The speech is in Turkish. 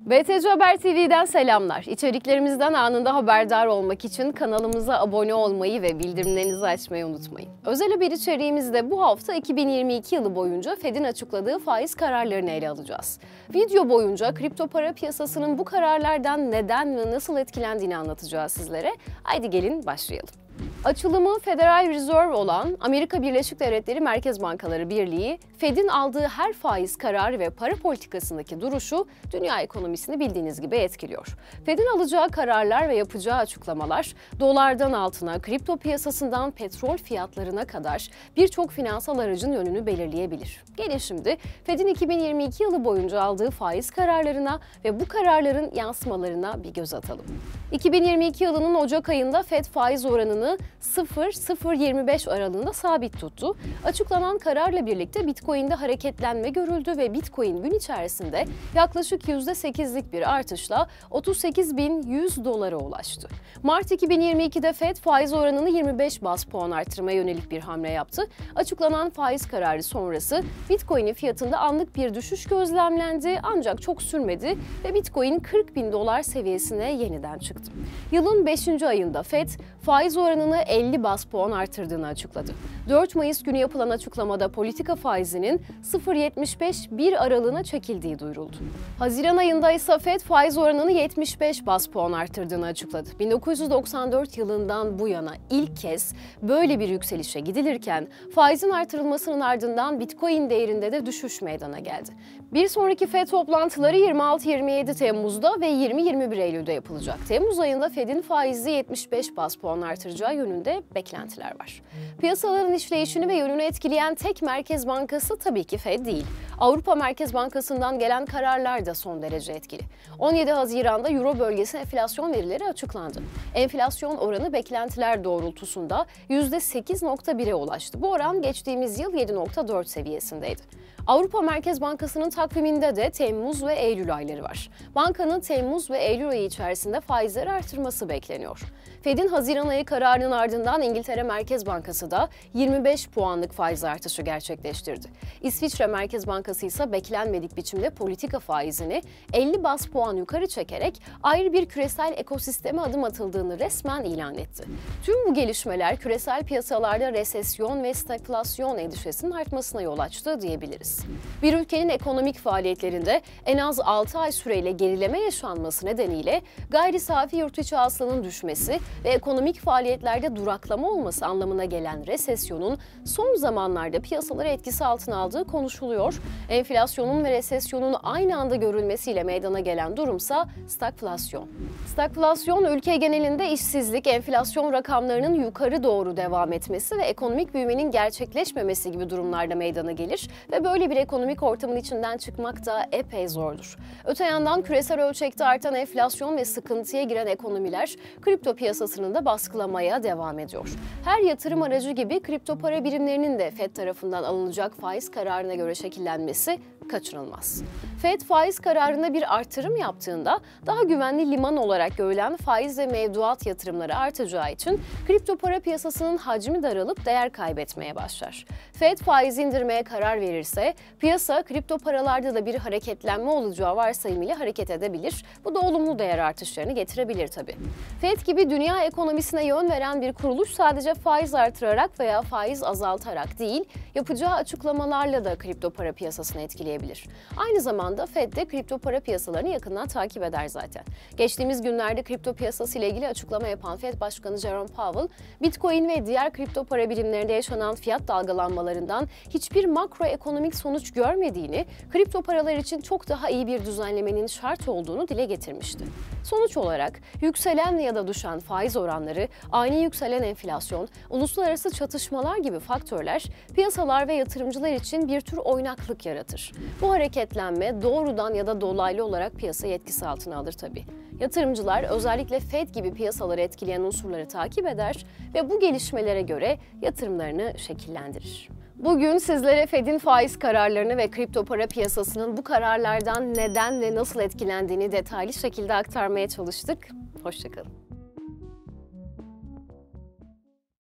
BTC Haber TV'den selamlar. İçeriklerimizden anında haberdar olmak için kanalımıza abone olmayı ve bildirimlerinizi açmayı unutmayın. Özel haber içeriğimizde bu hafta 2022 yılı boyunca Fed'in açıkladığı faiz kararlarını ele alacağız. Video boyunca kripto para piyasasının bu kararlardan neden ve nasıl etkilendiğini anlatacağız sizlere. Haydi gelin başlayalım. Açılımı Federal Reserve olan Amerika Birleşik Devletleri Merkez Bankaları Birliği, Fed'in aldığı her faiz kararı ve para politikasındaki duruşu dünya ekonomisini bildiğiniz gibi etkiliyor. Fed'in alacağı kararlar ve yapacağı açıklamalar, dolardan altına, kripto piyasasından petrol fiyatlarına kadar birçok finansal aracın yönünü belirleyebilir. Gelin şimdi Fed'in 2022 yılı boyunca aldığı faiz kararlarına ve bu kararların yansımalarına bir göz atalım. 2022 yılının Ocak ayında Fed faiz oranını 0,025 aralığında sabit tuttu. Açıklanan kararla birlikte Bitcoin'de hareketlenme görüldü ve Bitcoin gün içerisinde yaklaşık %8'lik bir artışla 38.100 dolara ulaştı. Mart 2022'de Fed faiz oranını 25 bas puan artırmaya yönelik bir hamle yaptı. Açıklanan faiz kararı sonrası Bitcoin'in fiyatında anlık bir düşüş gözlemlendi ancak çok sürmedi ve Bitcoin 40.000 dolar seviyesine yeniden çıktı. Yılın 5. ayında Fed faiz oranını 50 bas puan artırdığını açıkladı. 4 Mayıs günü yapılan açıklamada politika faizinin 0,75-1 aralığına çekildiği duyuruldu. Haziran ayında ise Fed faiz oranını 75 bas puan artırdığını açıkladı. 1994 yılından bu yana ilk kez böyle bir yükselişe gidilirken faizin artırılmasının ardından Bitcoin değerinde de düşüş meydana geldi. Bir sonraki Fed toplantıları 26-27 Temmuz'da ve 20-21 Eylül'de yapılacak. Temmuz ayında Fed'in faizi 75 bas puan artıracağı yönünde beklentiler var. Piyasaların işleyişini ve yönünü etkileyen tek merkez bankası tabii ki Fed değil. Avrupa Merkez Bankası'ndan gelen kararlar da son derece etkili. 17 Haziran'da Euro bölgesine enflasyon verileri açıklandı. Enflasyon oranı beklentiler doğrultusunda %8.1'e ulaştı. Bu oran geçtiğimiz yıl 7.4 seviyesindeydi. Avrupa Merkez Bankası'nın takviminde de Temmuz ve Eylül ayları var. Bankanın Temmuz ve Eylül ayı içerisinde faizleri artırması bekleniyor. Fed'in Haziran ayı kararının ardından İngiltere Merkez Bankası da 25 puanlık faiz artışı gerçekleştirdi. İsviçre Merkez Bankası ise beklenmedik biçimde politika faizini 50 bas puan yukarı çekerek ayrı bir küresel ekosisteme adım atıldığını resmen ilan etti. Tüm bu gelişmeler küresel piyasalarda resesyon ve stagflasyon endişesinin artmasına yol açtı diyebiliriz. Bir ülkenin ekonomik faaliyetlerinde en az 6 ay süreyle gerileme yaşanması nedeniyle gayri safi yurt içi hasılanın düşmesi ve ekonomik faaliyetlerde duraklama olması anlamına gelen resesyonun son zamanlarda piyasaları etkisi altına aldığı konuşuluyor. Enflasyonun ve resesyonun aynı anda görülmesiyle meydana gelen durumsa stagflasyon. Stagflasyon, ülke genelinde işsizlik, enflasyon rakamlarının yukarı doğru devam etmesi ve ekonomik büyümenin gerçekleşmemesi gibi durumlarda meydana gelir ve böyle bir ekonomik ortamın içinden çıkmak da epey zordur. Öte yandan küresel ölçekte artan enflasyon ve sıkıntıya giren ekonomiler kripto piyasasını da baskılamaya devam ediyor. Her yatırım aracı gibi kripto para birimlerinin de Fed tarafından alınacak faiz kararına göre şekillenmesi kaçınılmaz. Fed faiz kararında bir artırım yaptığında daha güvenli liman olarak görülen faiz ve mevduat yatırımları artacağı için kripto para piyasasının hacmi daralıp değer kaybetmeye başlar. Fed faiz indirmeye karar verirse piyasa kripto paralarda da bir hareketlenme olacağı varsayımıyla hareket edebilir. Bu da olumlu değer artışlarını getirebilir tabii. Fed gibi dünya ekonomisine yön veren bir kuruluş sadece faiz artırarak veya faiz azaltarak değil, yapacağı açıklamalarla da kripto para piyasasını etkileyebilir. Aynı zamanda Fed de kripto para piyasalarını yakından takip eder zaten. Geçtiğimiz günlerde kripto piyasası ile ilgili açıklama yapan Fed Başkanı Jerome Powell, Bitcoin ve diğer kripto para birimlerinde yaşanan fiyat dalgalanmalarından hiçbir makroekonomik sonuç görmediğini, kripto paralar için çok daha iyi bir düzenlemenin şart olduğunu dile getirmişti. Sonuç olarak yükselen ya da düşen faiz oranları, ani yükselen enflasyon, uluslararası çatışmalar gibi faktörler piyasalar ve yatırımcılar için bir tür oynaklık yaratır. Bu hareketlenme doğrudan ya da dolaylı olarak piyasayı etkisi altına alır tabii. Yatırımcılar özellikle Fed gibi piyasaları etkileyen unsurları takip eder ve bu gelişmelere göre yatırımlarını şekillendirir. Bugün sizlere Fed'in faiz kararlarını ve kripto para piyasasının bu kararlardan neden ve nasıl etkilendiğini detaylı şekilde aktarmaya çalıştık. Hoşça kalın.